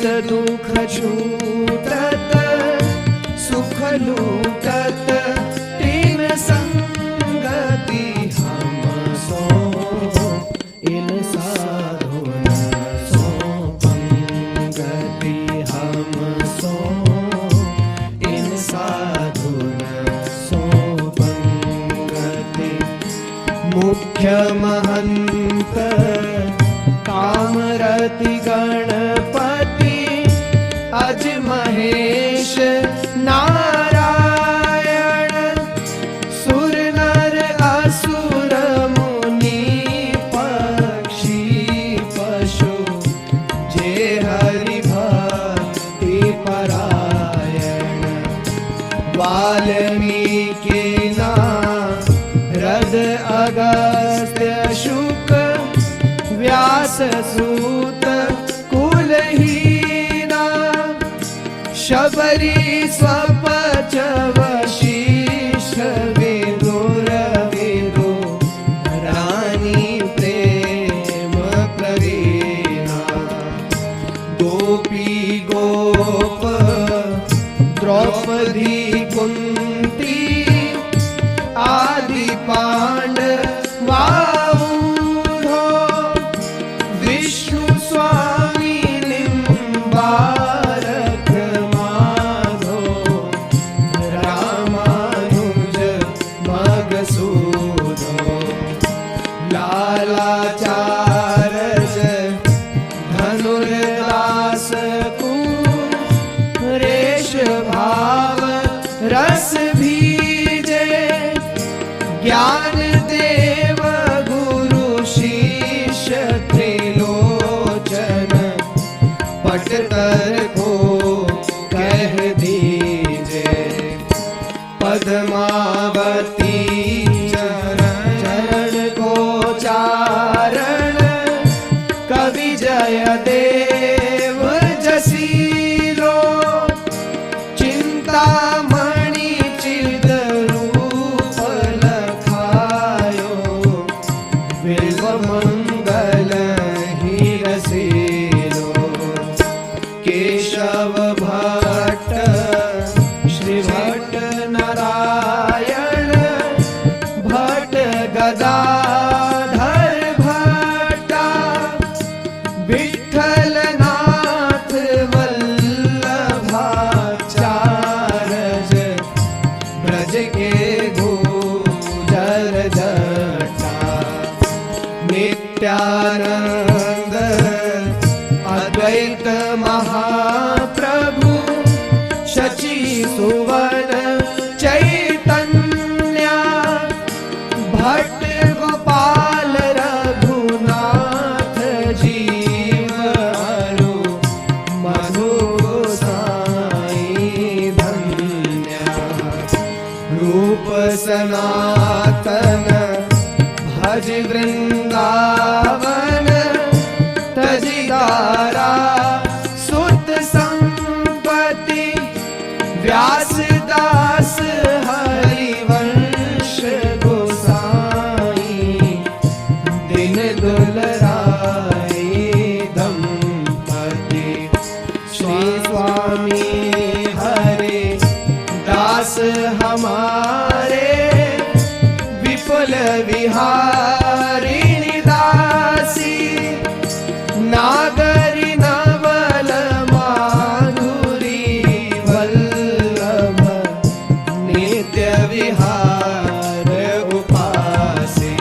दुख छूटत सुख लूटत तीन संगति हम सो इन साधु सो पंगति हम सो इन साधु सो पंगति मुख्य महंत कामरति गणपति अज महेश नारायण सुर नर असुर मुनि पक्षी पशु जे हरि भक्ति परायण वाल्मीकि नारद अगस्त्य शुक व्यास सूत कुलहीना शबरी स्वपच वशिष्ठ विदुर विदु रानी प्रेम प्रवीणा गोपी गोप द्रौपदी कुंती आदि पांडवा स्वामी निम्बारक माधो रामानुज मगसूदो लालाचार्य धनुर्दास कुरेश भाव रस भीजे ज्ञान देव गुरु शिष्य पटतर को कह दीजे पद्मावती चरण को चारण कवि जय देव जसीलो चिंतामणि चिद रूप लखायो विल्व मंगल ही रसीलो केशव भट्ट श्री भट्ट नारायण भट्ट गदाधर भट्टा विठ्ठल नाथ वल्लभाचार्य ब्रज के गुजर जटा नित्यानंद अद्वैत महाप्रभु शचि सुवन चैतन्य भट्ट गोपाल रघुनाथ जीव अरु मधु साई धन्य रूप सनातन भज वृंदावन तजिदारा सुत संपत्ति व्यासदास हरिवंश गोसाई दिन दुलराई दंपति श्री स्वामी हरे दास हमारे विपुल विहारिणी दासी नागरी नवल माधुरी वल्लभ नित्य विहार उपासी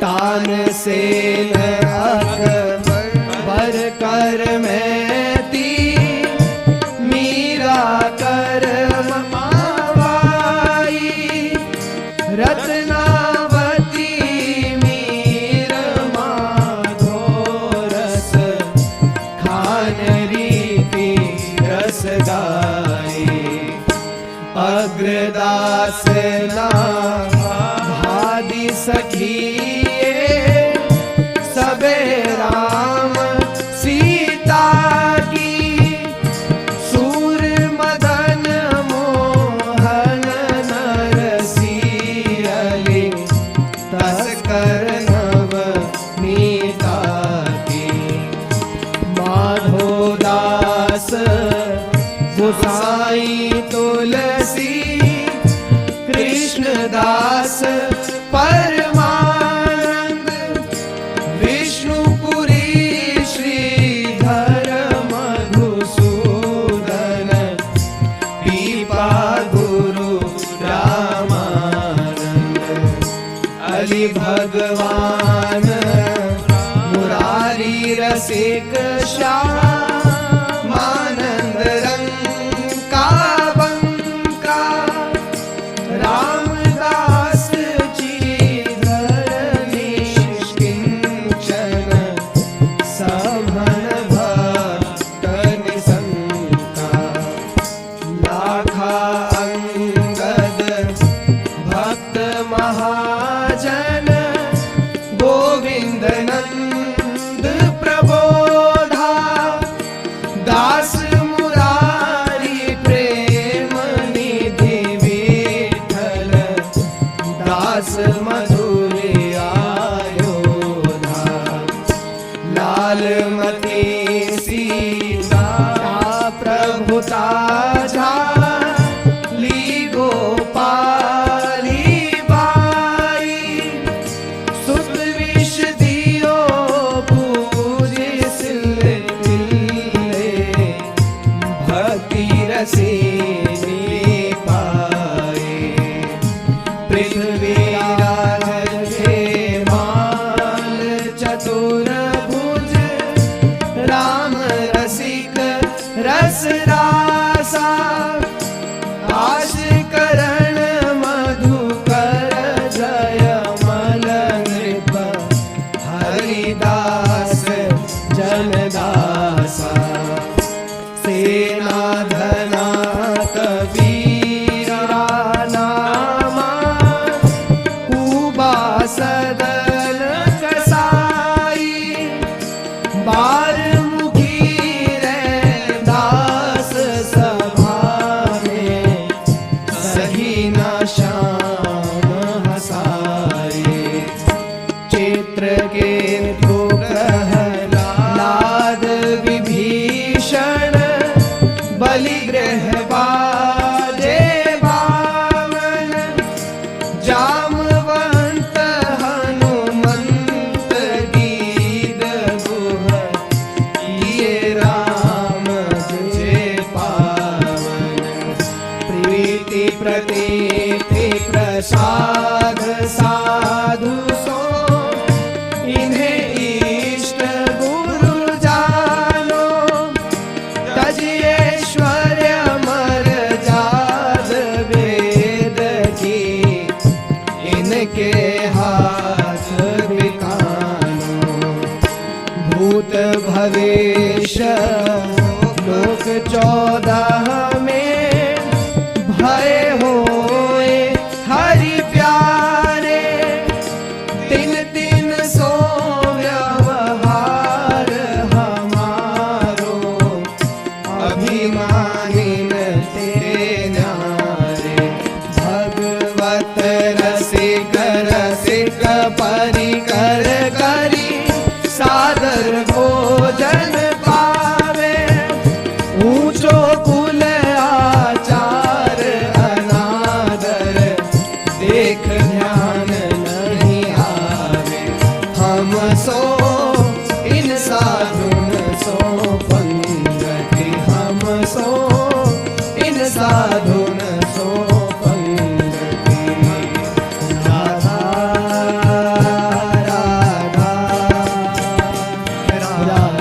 तान सेन अकबर कर मैती मीरा कर मावाई रत्नावती मीर माधो रस खान रीति रस गाई अग्रदास भादी सखिए सबे राम सीता की सूर मदन मोहन नरसिंह तस्कर नव नीता की माधोदा गोसाई तुलसी कृष्णदास परमानंद विष्णुपुरी श्रीधर मधुसूदन पीपा गुरु रामानंद अली भगवान मुरारी रसिक श्यामानंद रंग का बंका रामदास श्रीधर निष्किंचन सभन भक्त निसंका लाखा अंगद भक्त महाजन गोविंद नंद प्रबोधा दास मुरारी प्रेम निधि विठल दास मधुरी आयोधा लालमती सीता प्रभुता झाली गोपाली बाई सुत विष दियो पूजे सिले भक्ति रसीनी पाए पृथ्वीराज के माल चतुर भुज राम रसिक रस रासा आश करण मधुकर जय मल नृप हरिदास जनदासा सेना धना कबीरा नामा कुबा सदल कसाई बारमुखी रैदास सभा में सही न श्याम हसाए चित्र के प्रहलाद विभीषण बलिग्रह बाजे बावन जामवंत हनुमंत गीत गुह किए राम जे पावन प्रीति प्रतीति प्रसाद साधु सो इन्हें इष्ट गुरु जानो तज ऐश्वर्य मर जाद वेद की इनके हाथ बिकानो भूत भविष्य लोक 14 में भय होए हरि प्यारे तिन तिन सो व्यवहार हमारो अभिमानिन तेरे न्यारे भगवत रसिक रसिक परिकर करी सादर भोजन पावे ऊंचो कुल आचार अनादर देख ध्यान नहीं आवे हम सो इन साधुन सो पंगति हम सो इन साधुन सो पंगति राधा राधा राधा